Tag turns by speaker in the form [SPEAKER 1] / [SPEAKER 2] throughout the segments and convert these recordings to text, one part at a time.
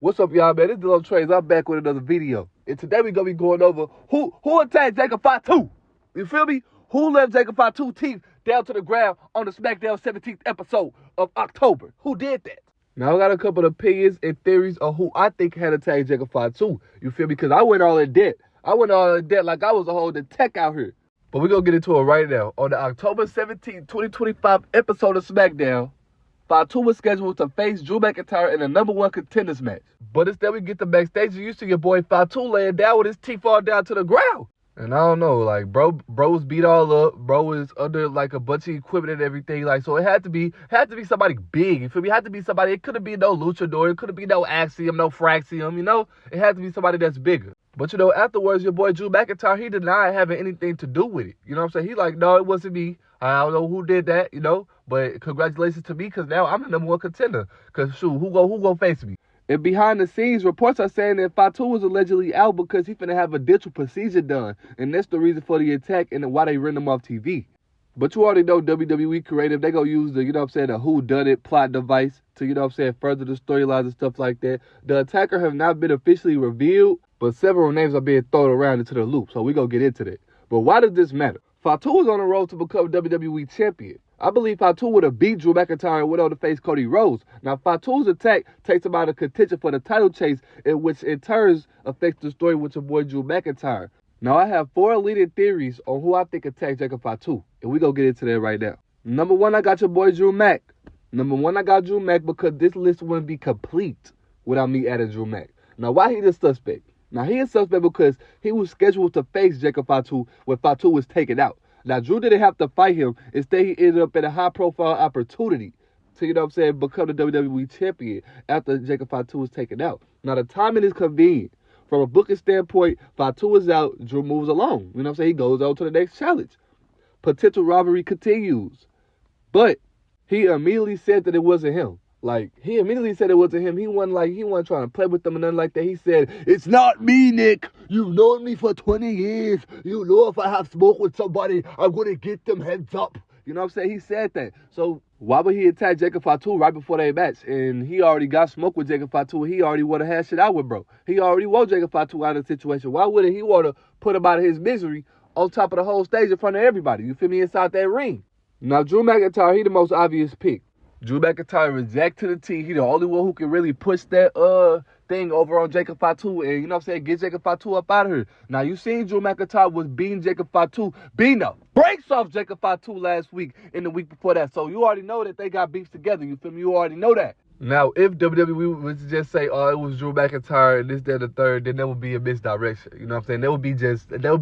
[SPEAKER 1] What's up, y'all, man? This is Dylan Trays. I'm back with another video. And today we're going to be going over who attacked Jacob Fatu. You feel me? Who left Jacob Fatu's teeth down to the ground on the SmackDown 17th episode of October? Who did that? Now, I got a couple of opinions and theories on who I think had attacked Jacob Fatu. You feel me? Because I went all in debt. Like I was a whole detect out here. But we're going to get into it right now. On the October 17th, 2025 episode of SmackDown, Fatu was scheduled to face Drew McIntyre in a #1 contenders match. But instead we get the backstage, you see your boy Fatu laying down with his teeth all down to the ground. And I don't know, like, bro was beat all up. Bro was under, like, a bunch of equipment and everything. Like, so it had to be somebody big. You feel me? It had to be somebody. It couldn't be no luchador. It couldn't be no Axiom, no Fraxium, you know? It had to be somebody that's bigger. But, you know, afterwards, your boy Drew McIntyre, he denied having anything to do with it. You know what I'm saying? He like, no, it wasn't me. I don't know who did that, you know? But congratulations to me, because now I'm the #1 contender. Because, shoot, who gonna face me? And behind the scenes, reports are saying that Fatu was allegedly out because he finna have a dental procedure done. And that's the reason for the attack and why they ran him off TV. But you already know WWE creative, they gonna use the, you know what I'm saying, the whodunit plot device to, you know what I'm saying, further the storylines and stuff like that. The attacker have not been officially revealed, but several names are being thrown around into the loop. So we gonna get into that. But why does this matter? Fatu was on the road to become WWE champion. I believe Fatu would have beat Drew McIntyre and went on to face Cody Rhodes. Now, Fatu's attack takes him out of contention for the title chase, in which in turn affects the story with your boy Drew McIntyre. Now, I have 4 leading theories on who I think attacked Jacob Fatu, and we're going to get into that right now. Number 1, I got your boy Drew Mac. I got Drew Mac because this list wouldn't be complete without me adding Drew Mac. Now, why he the suspect? Now, he is suspect because he was scheduled to face Jacob Fatu when Fatu was taken out. Now, Drew didn't have to fight him. Instead, he ended up in a high-profile opportunity to, you know what I'm saying, become the WWE champion after Jacob Fatu was taken out. Now, the timing is convenient. From a booking standpoint, Fatu is out, Drew moves along. You know what I'm saying? He goes on to the next challenge. Potential rivalry continues. But he immediately said that it wasn't him. Like, he immediately said it wasn't him. He wasn't trying to play with them and nothing like that. He said, "It's not me, Nick. You've known me for 20 years. You know if I have smoke with somebody, I'm going to get them heads up." You know what I'm saying? He said that. So why would he attack Jacob Fatu right before they match? And he already got smoke with Jacob Fatu. He already want to hash it out with bro. He already want Jacob Fatu out of the situation. Why wouldn't he want to put him out of his misery on top of the whole stage in front of everybody? You feel me? Inside that ring. Now, Drew McIntyre, he the most obvious pick. Drew McIntyre is jacked to the T. He the only one who can really push that thing over on Jacob Fatu and, you know what I'm saying, get Jacob Fatu up out of here. Now, you seen Drew McIntyre was beating Jacob Fatu, beating the brakes off Jacob Fatu last week and the week before that. So you already know that they got beef together. You feel me? You already know that. Now, if WWE was to just say, oh, it was Drew McIntyre and this, that, and the third, then that would be a misdirection. You know what I'm saying? That would be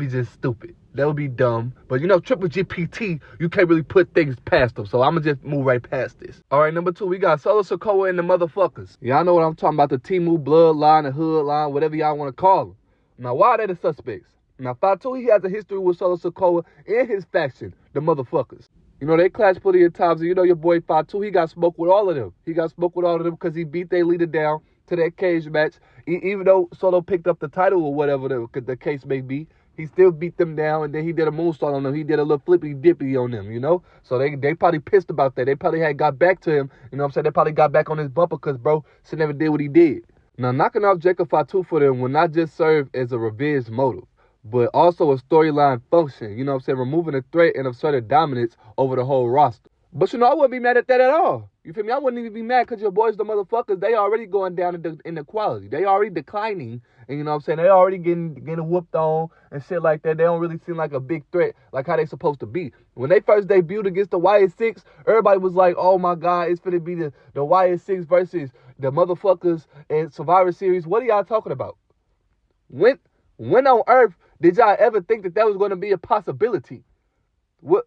[SPEAKER 1] just stupid. That would be dumb. But, you know, Triple GPT, you can't really put things past them. So I'm going to just move right past this. All right, number 2, we got Solo Sikoa and the motherfuckers. Y'all know what I'm talking about, the Timu bloodline, the hood line, whatever y'all want to call them. Now, why are they the suspects? Now, Fatu, he has a history with Solo Sikoa and his faction, the motherfuckers. You know, they clashed plenty of times. And you know your boy Fatu, he got smoked with all of them. He got smoked with all of them because he beat their leader down to that cage match. Even though Solo picked up the title or whatever the case may be, he still beat them down, and then he did a moonsault on them. He did a little flippy-dippy on them, you know? So they probably pissed about that. They probably had got back to him. You know what I'm saying? They probably got back on his bumper because, bro, she never did what he did. Now, knocking off Jacob Fatu for them will not just serve as a revenge motive, but also a storyline function, you know what I'm saying, removing the threat and asserting dominance over the whole roster. But, you know, I wouldn't be mad at that at all. You feel me? I wouldn't even be mad because your boys, the motherfuckers, they already going down in the quality. They already declining, and you know what I'm saying, they already getting whooped on and shit like that. They don't really seem like a big threat like how they supposed to be. When they first debuted against the YS6, everybody was like, oh my God, it's finna be the YS6 versus the motherfuckers in Survivor Series. What are y'all talking about? When on earth did y'all ever think that was going to be a possibility? What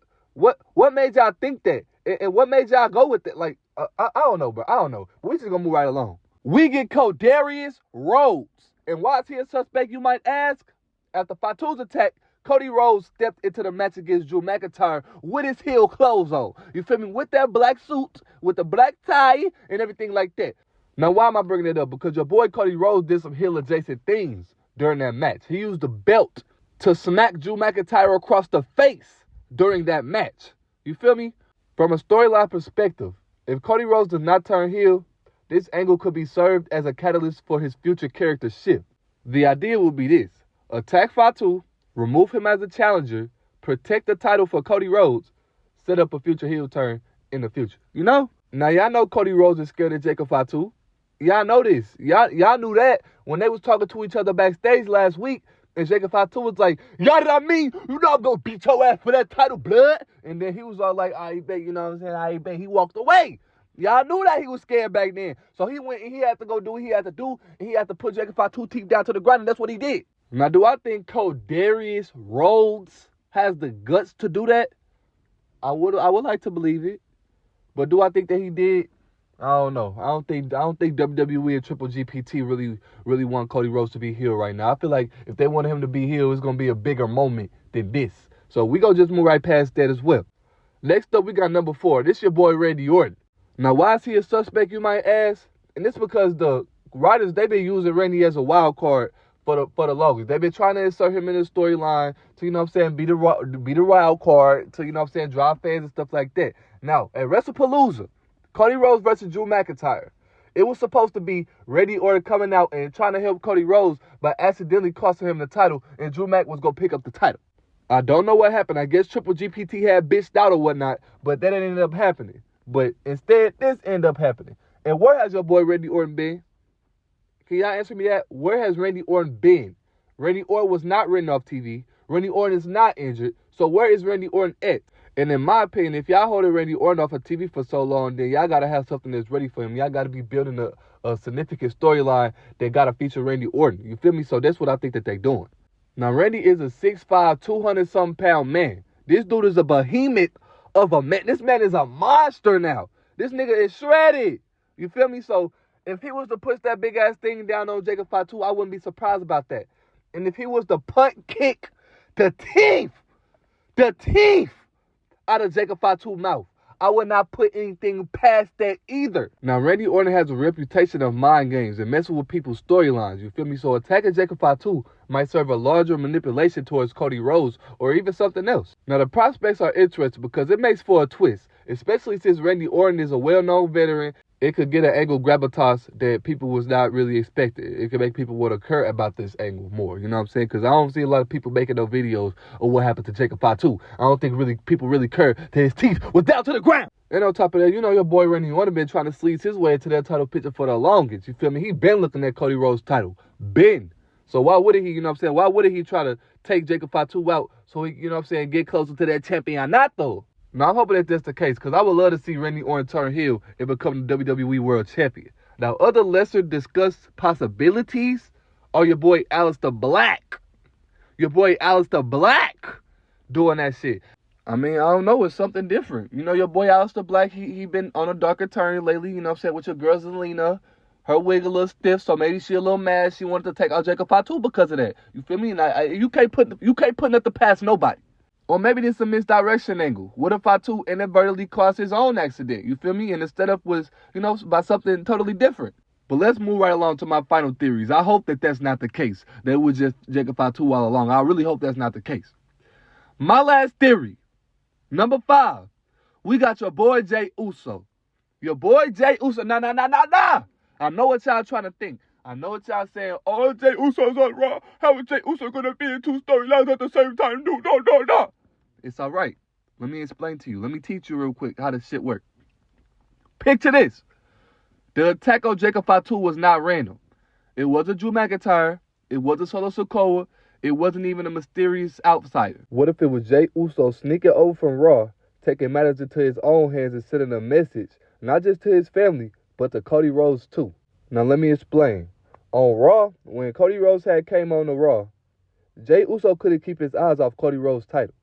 [SPEAKER 1] made y'all think that? And what made y'all go with it? Like, I don't know, bro. I don't know. We just going to move right along. We get Cody Rhodes. And why is he a suspect, you might ask? After Fatu's attack, Cody Rhodes stepped into the match against Drew McIntyre with his heel clothes on. You feel me? With that black suit, with the black tie, and everything like that. Now, why am I bringing it up? Because your boy Cody Rhodes did some heel-adjacent things during that match. He used the belt to smack Drew McIntyre across the face during that match. You feel me? From a storyline perspective, if Cody Rhodes does not turn heel, this angle could be served as a catalyst for his future character shift. The idea would be this: attack Fatu, remove him as a challenger, protect the title for Cody Rhodes, set up a future heel turn in the future. You know? Now, y'all know Cody Rhodes is scared of Jacob Fatu. Y'all know this. Y'all knew that when they was talking to each other backstage last week, and Jacob Fatu was like, y'all did I mean? You know I'm going to beat your ass for that title, blood. And then he was all like, I bet, you know what I'm saying? I bet. He walked away. Y'all knew that he was scared back then. So he went and he had to go do what he had to do, and he had to put Jacob Fatu teeth down to the ground, and that's what he did. Now, do I think Codarius Rhodes has the guts to do that? I would like to believe it. But do I think that he did? I don't know. I don't think WWE and Triple GPT really want Cody Rhodes to be heel right now. I feel like if they want him to be heel, it's gonna be a bigger moment than this. So we gonna just move right past that as well. Next up, we got number 4. This your boy Randy Orton. Now, why is he a suspect, you might ask? And it's because the writers, they've been using Randy as a wild card for the longest. They've been trying to insert him in the storyline to, you know what I'm saying, be the wild card, to, you know what I'm saying, draw fans and stuff like that. Now, at WrestlePalooza, Cody Rhodes versus Drew McIntyre, it was supposed to be Randy Orton coming out and trying to help Cody Rhodes by accidentally costing him the title, and Drew Mac was going to pick up the title. I don't know what happened. I guess Triple GPT had bitched out or whatnot, but that ended up happening. But instead, this ended up happening. And where has your boy Randy Orton been? Can y'all answer me that? Where has Randy Orton been? Randy Orton was not written off TV. Randy Orton is not injured. So where is Randy Orton at? And in my opinion, if y'all holding Randy Orton off of TV for so long, then y'all got to have something that's ready for him. Y'all got to be building a significant storyline that got to feature Randy Orton. You feel me? So that's what I think that they're doing. Now, Randy is a 6'5", 200-something pound man. This dude is a behemoth of a man. This man is a monster now. This nigga is shredded. You feel me? So if he was to push that big-ass thing down on Jacob Fatu, I wouldn't be surprised about that. And if he was to punt kick the teeth out of Jacob Fatu's mouth, I would not put anything past that either. Now, Randy Orton has a reputation of mind games and messing with people's storylines, you feel me? So attacking Jacob Fatu might serve a larger manipulation towards Cody Rhodes or even something else. Now, the prospects are interesting because it makes for a twist, especially since Randy Orton is a well-known veteran. It could get an angle gravitas that people was not really expecting. It could make people want to care about this angle more. You know what I'm saying? Because I don't see a lot of people making no videos of what happened to Jacob Fatu. I don't think people really care that his teeth was down to the ground. And on top of that, you know your boy Randy Orton been trying to sleaze his way into that title picture for the longest. You feel me? He been looking at Cody Rhodes' title. Been. So why wouldn't he, you know what I'm saying? Why wouldn't he try to take Jacob Fatu out so he, you know what I'm saying, get closer to that champion? Not though. Now, I'm hoping that that's the case, because I would love to see Randy Orton turn heel and become the WWE World Champion. Now, other lesser discussed possibilities are your boy Aleister Black. Your boy Aleister Black doing that shit. I mean, I don't know. It's something different. You know, your boy Aleister Black, he been on a darker turn lately, you know what I'm saying, with your girl Zelina. Her wig a little stiff, so maybe she a little mad. She wanted to take out Jacob Fatu because of that. You feel me? And you can't put nothing past nobody. Or maybe this is a misdirection angle. What if Fatu inadvertently caused his own accident? You feel me? And instead of was, you know, by something totally different. But let's move right along to my final theories. I hope that that's not the case. That it was just Jacob Fatu all along. I really hope that's not the case. My last theory, number 5. We got your boy Jey Uso. Your boy Jey Uso. Nah. I know what y'all trying to think. I know what y'all saying. Oh, Jey Uso's on Raw. How is Jey Uso going to be in 2 storylines at the same time? No. It's all right. Let me explain to you. Let me teach you real quick how this shit work. Picture this. The attack on Jacob Fatu was not random. It wasn't Drew McIntyre. It wasn't Solo Sikoa. It wasn't even a mysterious outsider. What if it was Jey Uso sneaking over from Raw, taking matters into his own hands and sending a message, not just to his family, but to Cody Rhodes too? Now let me explain. On Raw, when Cody Rhodes came on the Raw, Jey Uso couldn't keep his eyes off Cody Rhodes' title.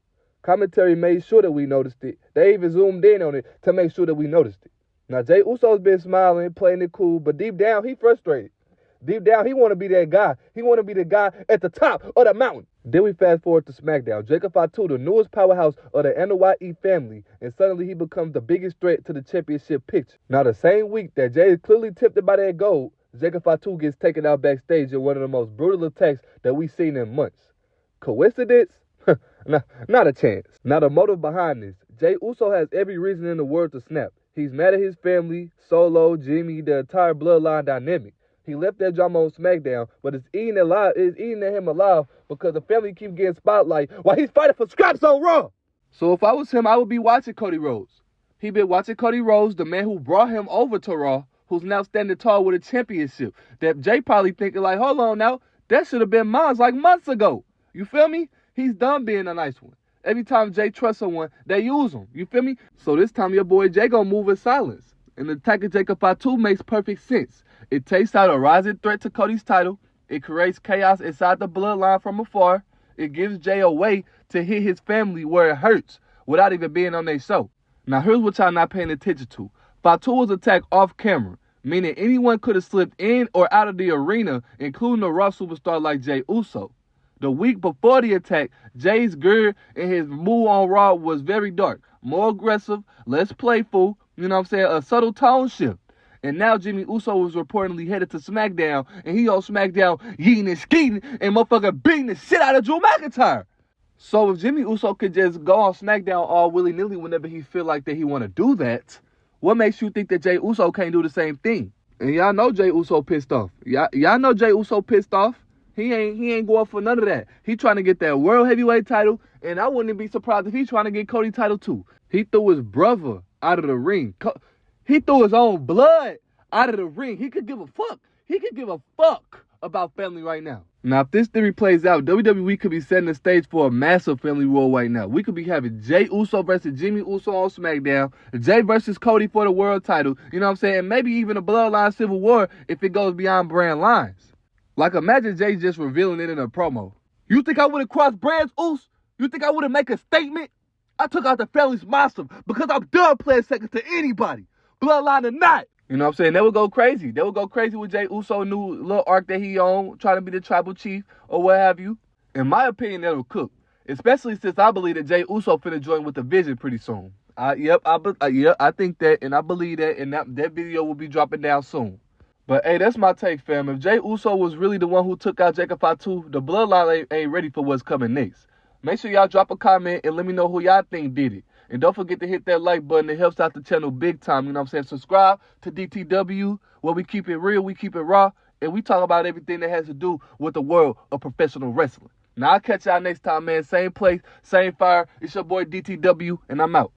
[SPEAKER 1] Commentary made sure that we noticed it. They even zoomed in on it to make sure that we noticed it. Now, Jey Uso's been smiling, playing it cool, but deep down, he frustrated. Deep down, he want to be that guy. He want to be the guy at the top of the mountain. Then we fast forward to SmackDown. Jacob Fatu, the newest powerhouse of the NYE family, and suddenly he becomes the biggest threat to the championship picture. Now, the same week that Jey is clearly tipped by that gold, Jacob Fatu gets taken out backstage in one of the most brutal attacks that we've seen in months. Coincidence? Not a chance. Now, the motive behind this. Jey Uso has every reason in the world to snap. He's mad at his family, Solo, Jimmy, the entire Bloodline dynamic. He left that drama on SmackDown, but it's eating at him alive because the family keeps getting spotlight while he's fighting for scraps on Raw. So if I was him, I would be watching Cody Rhodes. He been watching Cody Rhodes, the man who brought him over to Raw, who's now standing tall with a championship. That Jay probably thinking like, hold on now, that should have been mine like months ago. You feel me? He's done being a nice one. Every time Jay trusts someone, they use him. You feel me? So this time your boy Jay gonna move in silence. And the attack of Jacob Fatu makes perfect sense. It takes out a rising threat to Cody's title. It creates chaos inside the Bloodline from afar. It gives Jay a way to hit his family where it hurts without even being on their show. Now here's what y'all not paying attention to. Fatu was attacked off camera, meaning anyone could have slipped in or out of the arena, including a Raw superstar like Jey Uso. The week before the attack, Jay's gear and his move on Raw was very dark, more aggressive, less playful, you know what I'm saying, a subtle tone shift. And now Jimmy Uso was reportedly headed to SmackDown, and he on SmackDown yeeting and skeeting and motherfucker beating the shit out of Drew McIntyre. So if Jimmy Uso could just go on SmackDown all willy-nilly whenever he feel like that he want to do that, what makes you think that Jey Uso can't do the same thing? And y'all know Jey Uso pissed off. Y'all know Jey Uso pissed off. He ain't going for none of that. He trying to get that World Heavyweight title, and I wouldn't be surprised if he's trying to get Cody title too. He threw his brother out of the ring. He threw his own blood out of the ring. He could give a fuck. He could give a fuck about family right now. Now, if this theory plays out, WWE could be setting the stage for a massive family war right now. We could be having Jey Uso versus Jimmy Uso on SmackDown, Jey versus Cody for the world title, you know what I'm saying? And maybe even a Bloodline Civil War if it goes beyond brand lines. Like, imagine Jay just revealing it in a promo. You think I would have crossed brands, Oos? You think I would have make a statement? I took out the family's monster because I'm done playing second to anybody, Bloodline or not. You know what I'm saying? They would go crazy. They would go crazy with Jey Uso new little arc that he on, trying to be the tribal chief or what have you. In my opinion, that'll cook. Especially since I believe that Jey Uso finna join with the Vision pretty soon. I think that, and I believe that, and that video will be dropping down soon. But, hey, that's my take, fam. If Jey Uso was really the one who took out Jacob Fatu, the Bloodline ain't ready for what's coming next. Make sure y'all drop a comment and let me know who y'all think did it. And don't forget to hit that like button. It helps out the channel big time. You know what I'm saying? Subscribe to DTW, where we keep it real, we keep it raw, and we talk about everything that has to do with the world of professional wrestling. Now, I'll catch y'all next time, man. Same place, same fire. It's your boy DTW, and I'm out.